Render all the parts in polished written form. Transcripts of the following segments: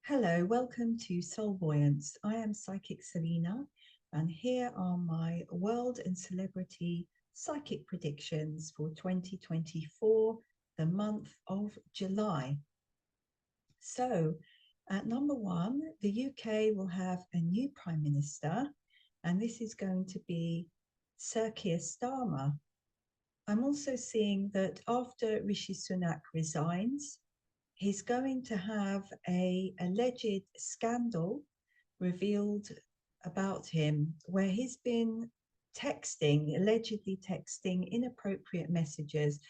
Hello, welcome to Soul-Voyance. I am Psychic Selina, and here are my world and celebrity psychic predictions for 2024, the month of July. So, at number one, the UK will have a new Prime Minister, and this is going to be Sir Keir Starmer. I'm also seeing that after Rishi Sunak resigns, he's going to have a alleged scandal revealed about him where he's been allegedly texting inappropriate messages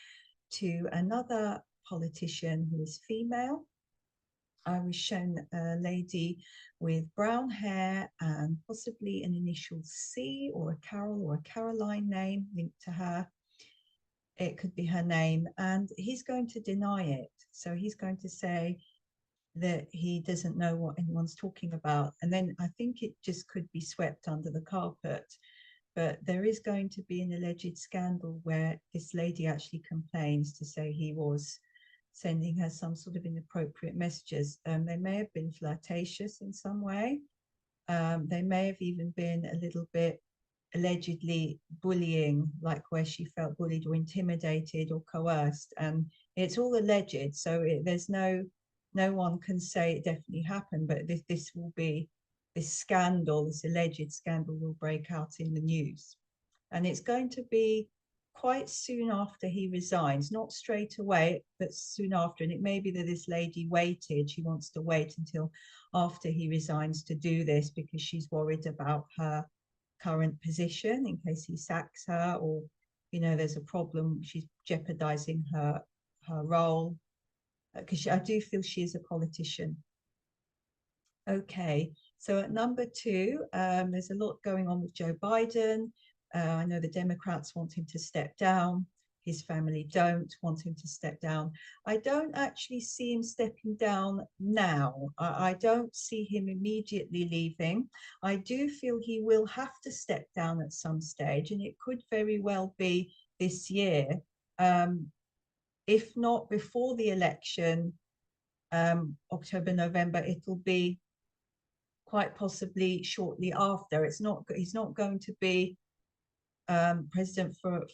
to another politician who is female. I was shown a lady with brown hair and possibly an initial C or a Carol or a Caroline name linked to her. It could be her name, and he's going to deny it. So he's going to say that he doesn't know what anyone's talking about. And then I think it just could be swept under the carpet. But there is going to be an alleged scandal where this lady actually complains to say he was sending her some sort of inappropriate messages. They may have been flirtatious in some way. They may have even been a little bit allegedly bullying, like where she felt bullied or intimidated or coerced. And it's all alleged, so there's no one can say it definitely happened, but this will be this scandal, this alleged scandal will break out in the news. And it's going to be quite soon after he resigns, not straight away, but soon after. And it may be that this lady waited, she wants to wait until after he resigns to do this because she's worried about her current position in case he sacks her, or there's a problem, she's jeopardizing her role, because I do feel she is a politician. Okay, so at number two, there's a lot going on with Joe Biden. I know the Democrats want him to step down. His family don't want him to step down. I don't actually see him stepping down now. I don't see him immediately leaving. I do feel he will have to step down at some stage, and it could very well be this year. If not before the election, October, November, it'll be quite possibly shortly after. He's not going to be president for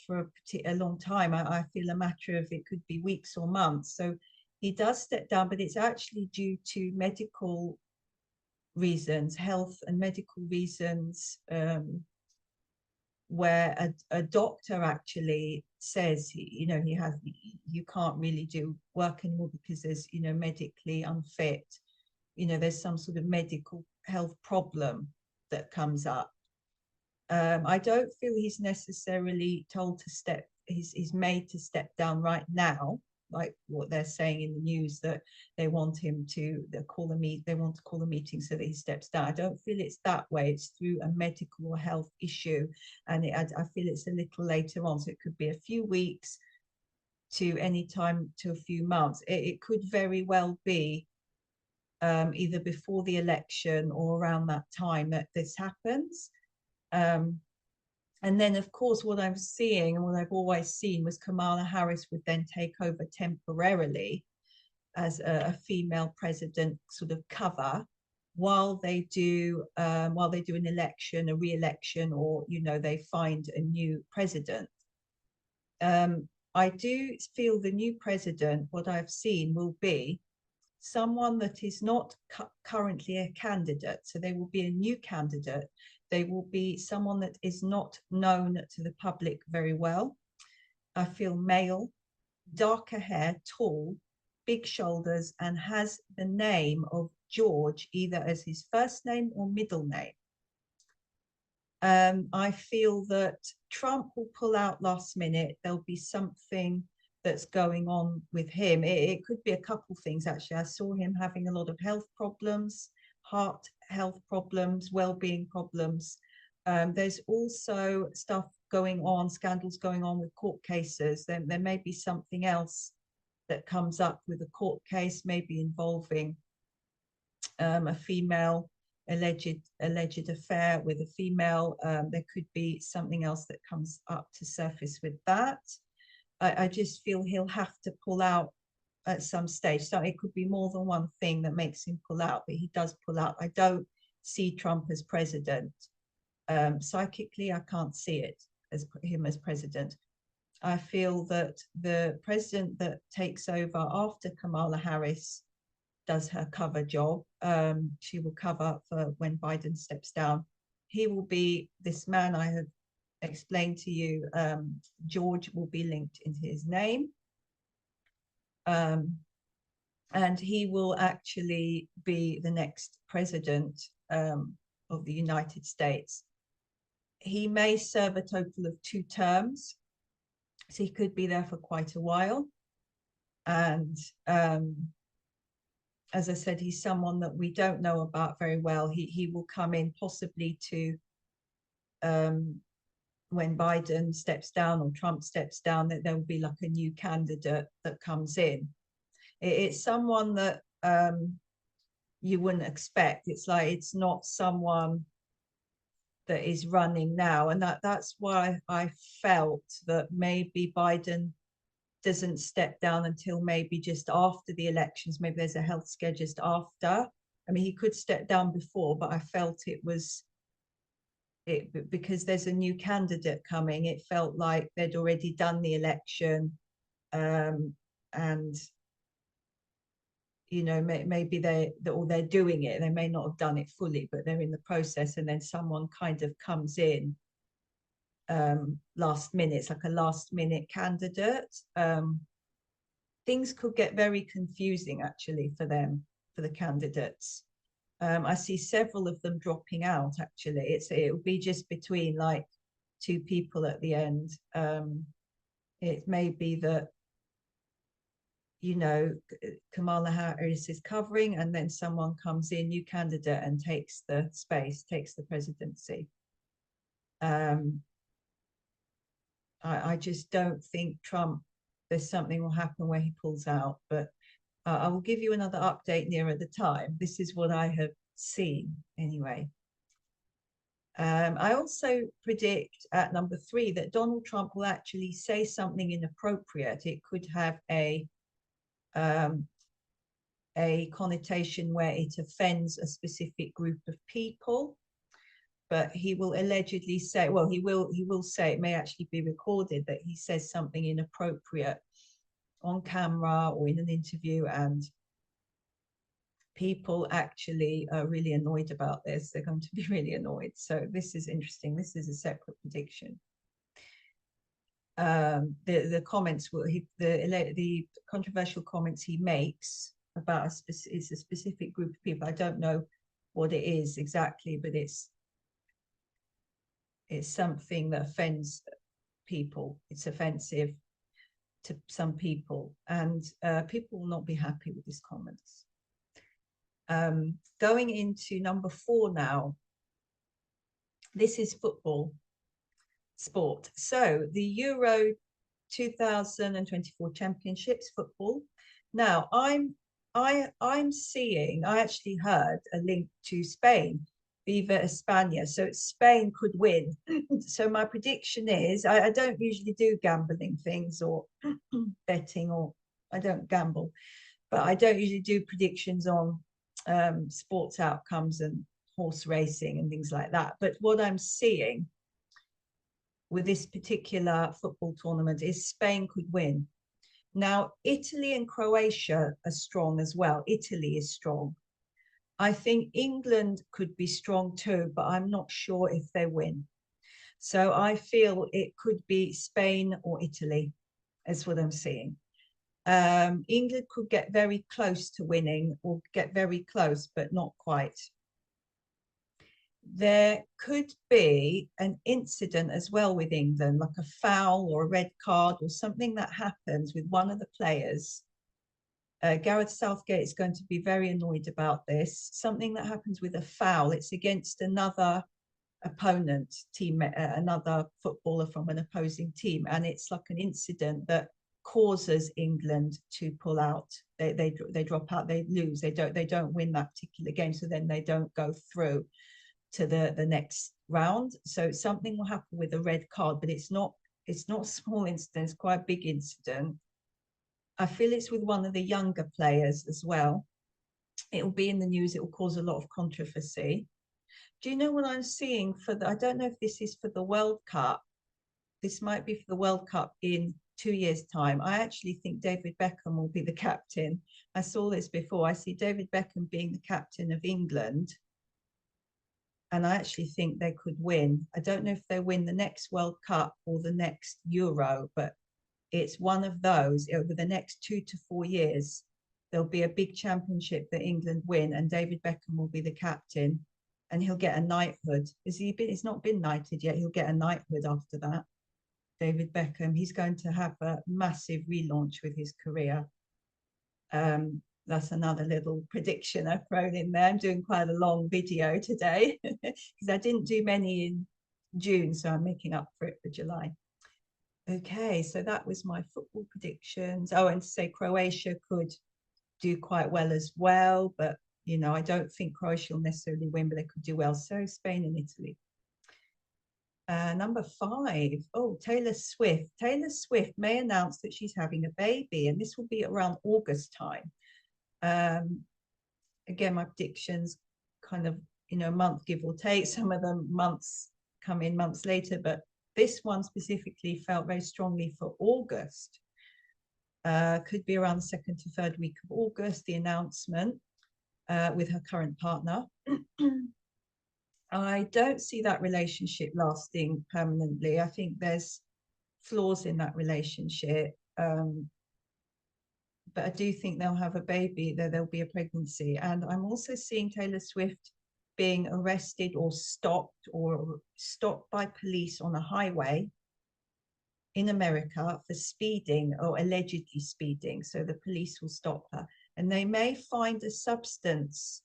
a long time. I feel a matter of it could be weeks or months. So he does step down, but it's actually due to medical reasons, health and medical reasons, where a doctor actually says you can't really do work anymore because there's medically unfit. There's some sort of medical health problem that comes up. I don't feel he's necessarily told to step. He's made to step down right now, like what they're saying in the news, that they want him to they want to call a meeting so that he steps down. I don't feel it's that way. It's through a medical or health issue, and I feel it's a little later on. So it could be a few weeks to any time to a few months. It could very well be either before the election or around that time that this happens. And then, of course, what I'm seeing and what I've always seen was Kamala Harris would then take over temporarily as a female president sort of cover while they do an election, a re-election, or they find a new president. I do feel the new president, what I've seen, will be someone that is not currently a candidate. So they will be a new candidate. They will be someone that is not known to the public very well. I feel male, darker hair, tall, big shoulders, and has the name of George either as his first name or middle name. I feel that Trump will pull out last minute. There'll be something that's going on with him. It could be a couple things, actually. I saw him having a lot of health problems, heart health problems, well-being problems. There's also stuff going on, scandals going on with court cases. There may be something else that comes up with a court case, maybe involving a female, alleged affair with a female. There could be something else that comes up to surface with that. I just feel he'll have to pull out at some stage. So it could be more than one thing that makes him pull out, but he does pull out. I don't see Trump as president. Psychically, I can't see it as him as president. I feel that the president that takes over after Kamala Harris does her cover job. She will cover for when Biden steps down. He will be this man I have explained to you. George will be linked into his name. And he will actually be the next president of the United States. He may serve a total of 2 terms, so he could be there for quite a while. And as I said, he's someone that we don't know about very well. He will come in possibly to, when Biden steps down or Trump steps down, that there will be like a new candidate that comes in. It's someone that you wouldn't expect. It's like, it's not someone that is running now. And that's why I felt that maybe Biden doesn't step down until maybe just after the elections. Maybe there's a health scare just after. I mean, he could step down before, but I felt it was because there's a new candidate coming. It felt like they'd already done the election, and you know, maybe they're doing it. They may not have done it fully, but they're in the process, and then someone kind of comes in last minute. It's like a last minute candidate. Things could get very confusing actually for them, for the candidates. I see several of them dropping out actually. It'll be just between like 2 people at the end. It may be that, you know, Kamala Harris is covering, and then someone comes in, new candidate, and takes the space, takes the presidency. I just don't think Trump, there's something will happen where he pulls out, but I will give you another update nearer the time. This is what I have seen anyway. I also predict at number 3 that Donald Trump will actually say something inappropriate. It could have a connotation where it offends a specific group of people, but he will allegedly say, well, he will say, it may actually be recorded, that he says something inappropriate on camera or in an interview, and people actually are really annoyed about this. They're going to be really annoyed. So this is interesting. This is a separate prediction. The comments will, the controversial comments he makes about it's a specific group of people. I don't know what it is exactly, but it's something that offends people. It's offensive to some people, and people will not be happy with these comments. Going into number 4 now. This is football sport. So the Euro 2024 Championships football. Now I'm seeing, I actually heard a link to Spain, Viva España. So Spain could win. So my prediction is, I don't usually do gambling things or betting, or I don't gamble, but I don't usually do predictions on sports outcomes and horse racing and things like that. But what I'm seeing with this particular football tournament is Spain could win. Now, Italy and Croatia are strong as well. Italy is strong. I think England could be strong too, but I'm not sure if they win. So I feel it could be Spain or Italy, is what I'm seeing. England could get very close to winning, or get very close, but not quite. There could be an incident as well with England, like a foul or a red card or something that happens with one of the players. Gareth Southgate is going to be very annoyed about this. Something that happens with a foul, it's against another opponent team, another footballer from an opposing team, and it's like an incident that causes England to pull out. They drop out, they lose, they don't win that particular game, so then they don't go through to the next round. So something will happen with a red card, but it's not a small incident, it's quite a big incident. I feel it's with one of the younger players as well. It will be in the news. It will cause a lot of controversy. Do you know what I'm seeing for the, I don't know if this is for the World Cup. This might be for the World Cup in 2 years' time. I actually think David Beckham will be the captain. I saw this before. I see David Beckham being the captain of England. And I actually think they could win. I don't know if they win the next World Cup or the next Euro, but it's one of those. Over the next 2 to 4 years, there'll be a big championship that England win, and David Beckham will be the captain, and he'll get a knighthood. He's not been knighted yet. He'll get a knighthood after that. David Beckham, he's going to have a massive relaunch with his career. That's another little prediction I've thrown in there. I'm doing quite a long video today because I didn't do many in June, so I'm making up for it for July. Okay, so that was my football predictions. Oh, and to say Croatia could do quite well as well, but you know, I don't think Croatia will necessarily win, but they could do well. So Spain and Italy. Number 5. Oh, Taylor Swift. Taylor Swift may announce that she's having a baby, and this will be around August time. Again, my predictions kind of, you know, month give or take. Some of them months come in months later, but this one specifically felt very strongly for August. Could be around the 2nd to 3rd week of August, the announcement with her current partner. I don't see that relationship lasting permanently. I think there's flaws in that relationship. But I do think they'll have a baby, there'll be a pregnancy. And I'm also seeing Taylor Swift being arrested or stopped by police on a highway in America for speeding or allegedly speeding. So the police will stop her, and they may find a substance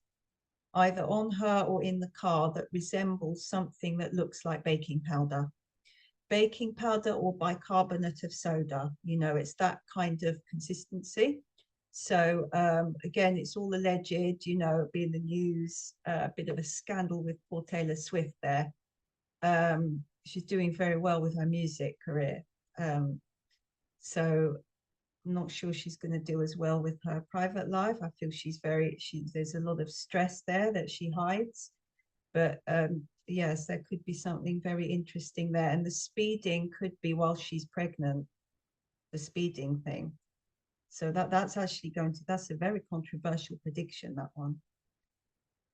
either on her or in the car that resembles something that looks like baking powder or bicarbonate of soda. You know, it's that kind of consistency. So again, it's all alleged, you know, it'll be in the news, a bit of a scandal with poor Taylor Swift there. She's doing very well with her music career. So I'm not sure she's going to do as well with her private life. I feel there's a lot of stress there that she hides. But yes, there could be something very interesting there. And the speeding could be while she's pregnant, the speeding thing. So that's actually that's a very controversial prediction, that one.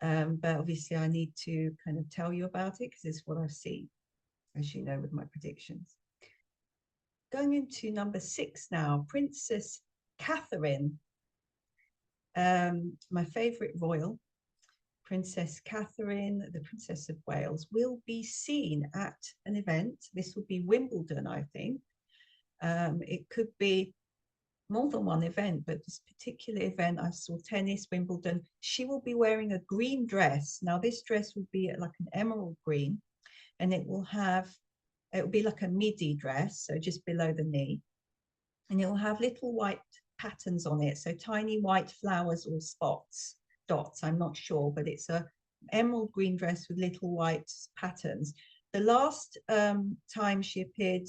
But obviously I need to kind of tell you about it because it's what I've seen, as you know, with my predictions. Going into number 6 now, Princess Katherine, my favorite royal, Princess Katherine, the Princess of Wales, will be seen at an event. This will be Wimbledon, I think. It could be more than one event, but this particular event, I saw tennis, Wimbledon. She will be wearing a green dress. Now, this dress will be like an emerald green, and it will be like a midi dress, so just below the knee. And it will have little white patterns on it, so tiny white flowers or dots, I'm not sure, but it's a emerald green dress with little white patterns. The last time she appeared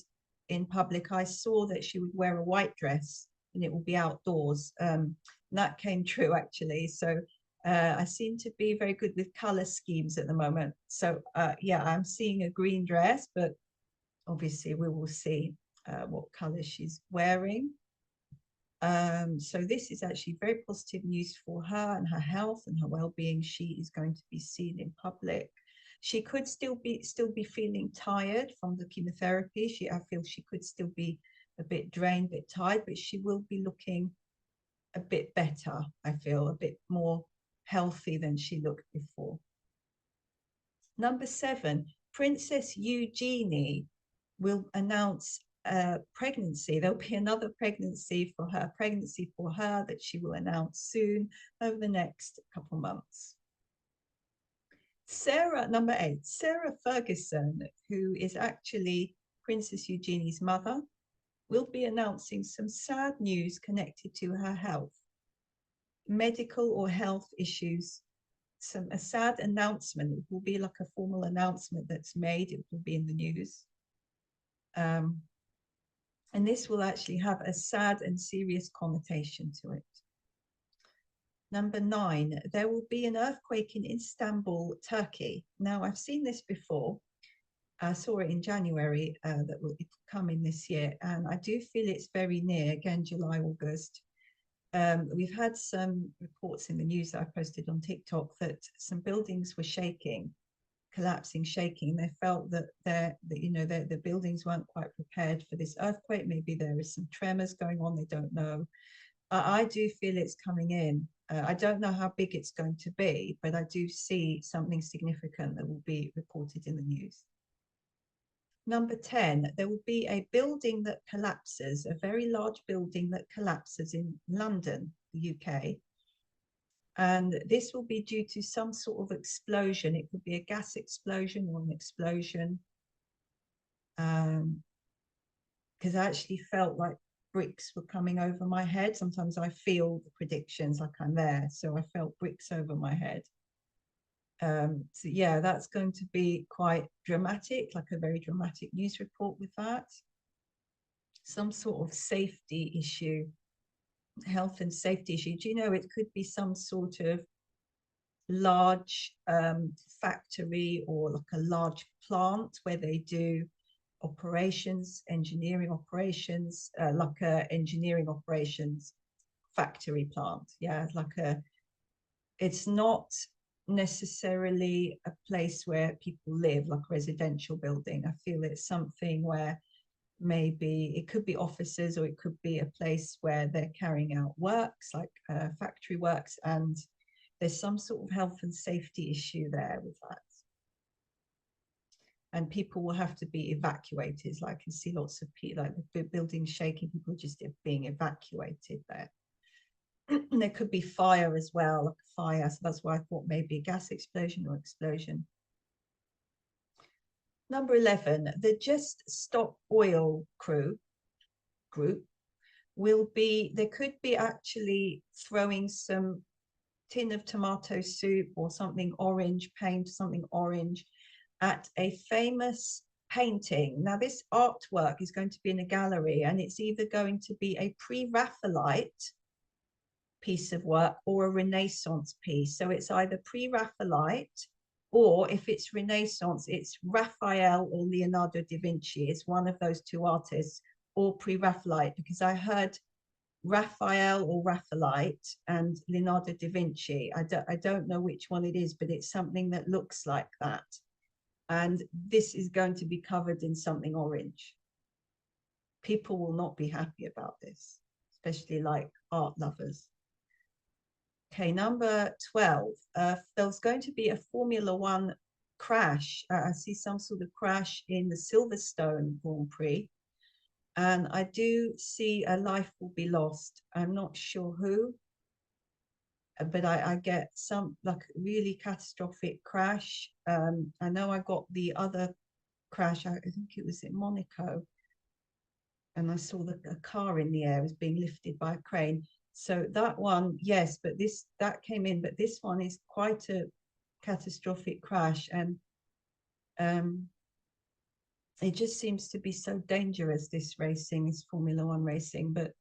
in public, I saw that she would wear a white dress and it will be outdoors. That came true, actually. So I seem to be very good with color schemes at the moment. So yeah, I'm seeing a green dress, but obviously we will see what color she's wearing. So this is actually very positive news for her and her health and her well-being. She is going to be seen in public. She could still be feeling tired from the chemotherapy. I feel she could still be a bit drained, a bit tired, but she will be looking a bit better. I feel a bit more healthy than she looked before. Number 7, Princess Eugenie will announce pregnancy. There'll be another pregnancy for her that she will announce soon over the next couple months. Number 8, Sarah Ferguson, who is actually Princess Eugenie's mother, will be announcing some sad news connected to her health, medical or health issues. A sad announcement. It will be like a formal announcement that's made. It will be in the news. And this will actually have a sad and serious connotation to it. Number 9, there will be an earthquake in Istanbul, Turkey. Now, I've seen this before. I saw it in January, that will come in this year. And I do feel it's very near, again, July, August. We've had some reports in the news that I posted on TikTok that some buildings were shaking, collapsing, shaking. They felt that the buildings weren't quite prepared for this earthquake. Maybe there is some tremors going on. They don't know. I do feel it's coming in. I don't know how big it's going to be, but I do see something significant that will be reported in the news. Number 10, there will be a building that collapses, a very large building that collapses in London, the UK. And this will be due to some sort of explosion. It could be a gas explosion or an explosion. Because I actually felt like bricks were coming over my head. Sometimes I feel the predictions like I'm there. So I felt bricks over my head. So yeah, that's going to be quite dramatic, like a very dramatic news report with that. Some sort of safety issue, health and safety issue. Do you know, it could be some sort of large factory or like a large plant where they do operations, engineering operations, like a engineering operations factory plant. Yeah, like it's not necessarily a place where people live, like a residential building. I feel it's something where maybe it could be offices, or it could be a place where they're carrying out works, like factory works, and there's some sort of health and safety issue there with that. And people will have to be evacuated. Like, I can see lots of people, like the building shaking, people just being evacuated there. There could be fire as well, like a fire. So that's why I thought maybe a gas explosion or explosion. Number 11, the Just Stop Oil group will be, they could be actually throwing some tin of tomato soup or something orange, paint something orange at a famous painting. Now, this artwork is going to be in a gallery, and it's either going to be a pre-Raphaelite piece of work or a Renaissance piece. So it's either pre-Raphaelite, or if it's Renaissance, it's Raphael or Leonardo da Vinci. It's one of those two artists, or pre-Raphaelite, because I heard Raphael or Raphaelite and Leonardo da Vinci. I don't know which one it is, but it's something that looks like that. And this is going to be covered in something orange. People will not be happy about this, especially like art lovers. Okay, number 12. There's going to be a Formula One crash. I see some sort of crash in the Silverstone Grand Prix. And I do see a life will be lost. I'm not sure who, but I get some like really catastrophic crash. I know I got the other crash, I think it was in Monaco. And I saw a car in the air was being lifted by a crane. So that one, yes, but that came in, but this one is quite a catastrophic crash. And it just seems to be so dangerous, this racing, this Formula One racing. But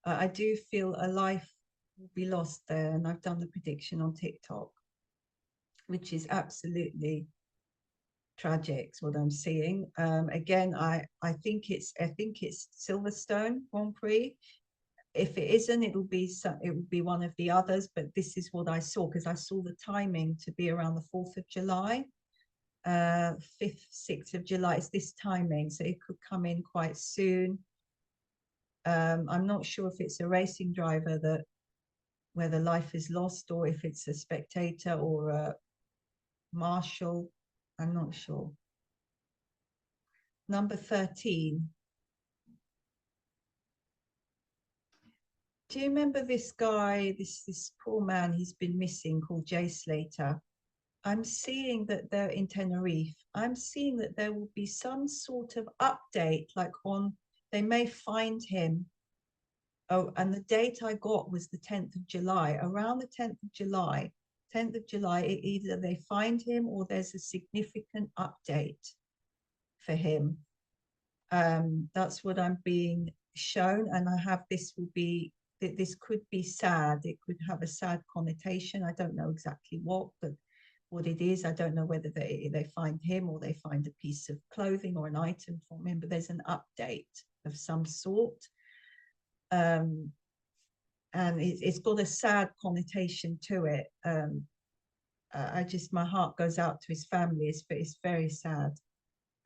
I do feel a life will be lost there. And I've done the prediction on TikTok, which is absolutely tragic, is what I'm seeing. Again, I think it's Silverstone Grand Prix. If it isn't, it will be one of the others, but this is what I saw, because I saw the timing to be around the 4th of July, 5th, 6th of July. It's this timing, so it could come in quite soon. I'm not sure if it's a racing driver where the life is lost, or if it's a spectator or a marshal. I'm not sure. Number 13. Do you remember this guy, this poor man, he's been missing, called Jay Slater? I'm seeing that they're in Tenerife. I'm seeing that there will be some sort of update, like they may find him. Oh, and the date I got was the 10th of July. Around the 10th of July, either they find him or there's a significant update for him. That's what I'm being shown, and I have this could be sad. It could have a sad connotation. I don't know exactly what it is. I don't know whether they find him or they find a piece of clothing or an item from him, but there's an update of some sort. And it's got a sad connotation to it. My heart goes out to his family. It's very sad.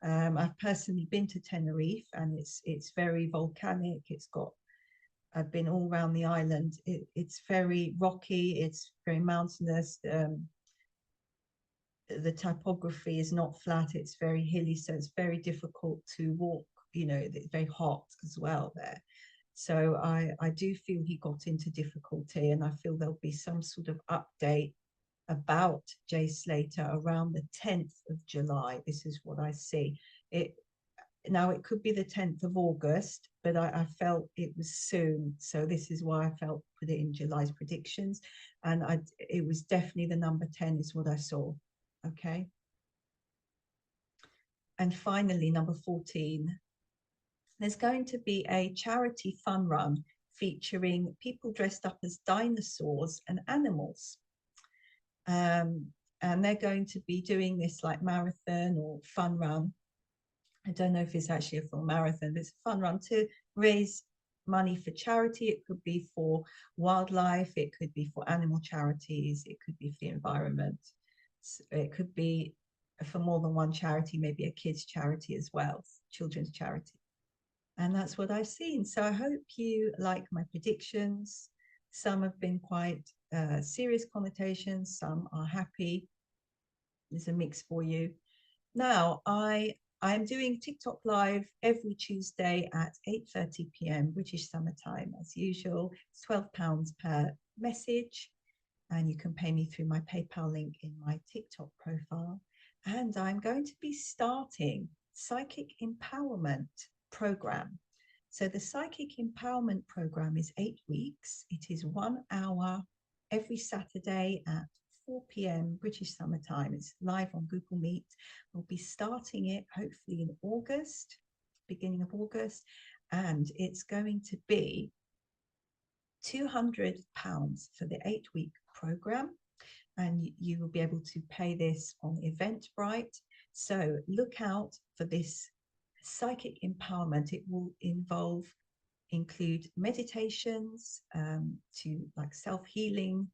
I've personally been to Tenerife, and it's very volcanic. I've been all around the island. It's very rocky. It's very mountainous. The topography is not flat. It's very hilly, so it's very difficult to walk. It's very hot as well there. So I do feel he got into difficulty, and I feel there'll be some sort of update about Jay Slater around the 10th of July. This is what I see. Now it could be the 10th of August, but I felt it was soon. So this is why I felt put it in July's predictions. And it was definitely the number 10 is what I saw. Okay. And finally, number 14, there's going to be a charity fun run featuring people dressed up as dinosaurs and animals. And they're going to be doing this like marathon or fun run. I don't know if it's actually a full marathon, but it's a fun run to raise money for charity. It could be for wildlife, it could be for animal charities, it could be for the environment, it could be for more than one charity, maybe a kids charity as well, children's charity. And that's what I've seen. So I hope you like my predictions. Some have been quite serious connotations, some are happy. There's a mix for you. Now, I'm doing TikTok live every Tuesday at 8:30 p.m. British Summer Time, as usual. It's £12 per message, and you can pay me through my PayPal link in my TikTok profile. And I'm going to be starting Psychic Empowerment Program. So the Psychic Empowerment Program is 8 weeks. It is 1 hour every Saturday at 4 p.m. British Summer Time. It's live on Google Meet. We'll be starting it hopefully in August, beginning of August, and it's going to be £200 for the 8-week program, and you will be able to pay this on Eventbrite. So look out for this Psychic Empowerment. It will include meditations to like self-healing,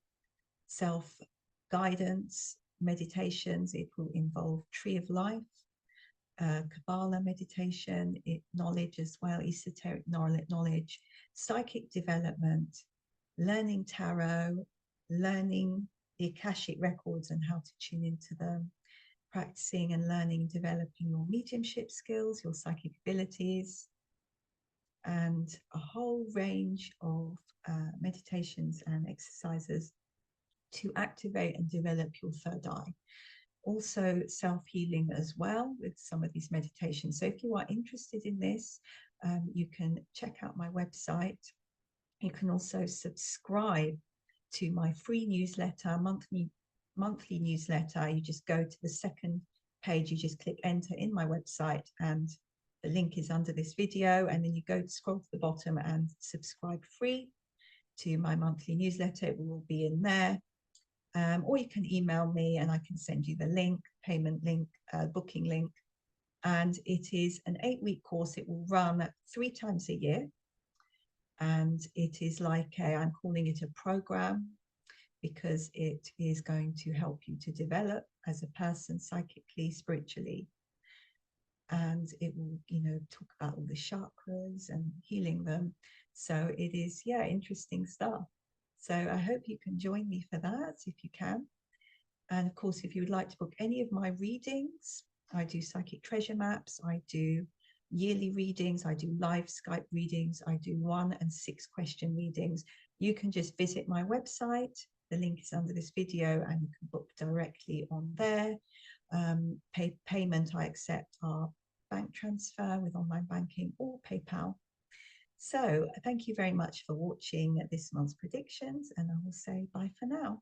self-guidance meditations. It will involve Tree of Life, Kabbalah meditation, knowledge as well, esoteric knowledge, psychic development, learning tarot, learning the Akashic records and how to tune into them, practicing and learning and developing your mediumship skills, your psychic abilities, and a whole range of meditations and exercises to activate and develop your third eye. Also self-healing as well with some of these meditations. So if you are interested in this, you can check out my website. You can also subscribe to my free newsletter, monthly newsletter. You just go to the second page, you just click enter in my website, and the link is under this video, and then you go to scroll to the bottom and subscribe free to my monthly newsletter. It will be in there. Or you can email me and I can send you the link, payment link, booking link. And it is an 8-week course. It will run 3 times a year. And it is like I'm calling it a program, because it is going to help you to develop as a person psychically, spiritually. And it will, talk about all the chakras and healing them. So it is, interesting stuff. So I hope you can join me for that if you can. And of course, if you would like to book any of my readings, I do psychic treasure maps, I do yearly readings, I do live Skype readings, I do 1 and 6 question readings. You can just visit my website. The link is under this video, and you can book directly on there. Payment I accept are bank transfer with online banking or PayPal. So thank you very much for watching this month's predictions, and I will say bye for now.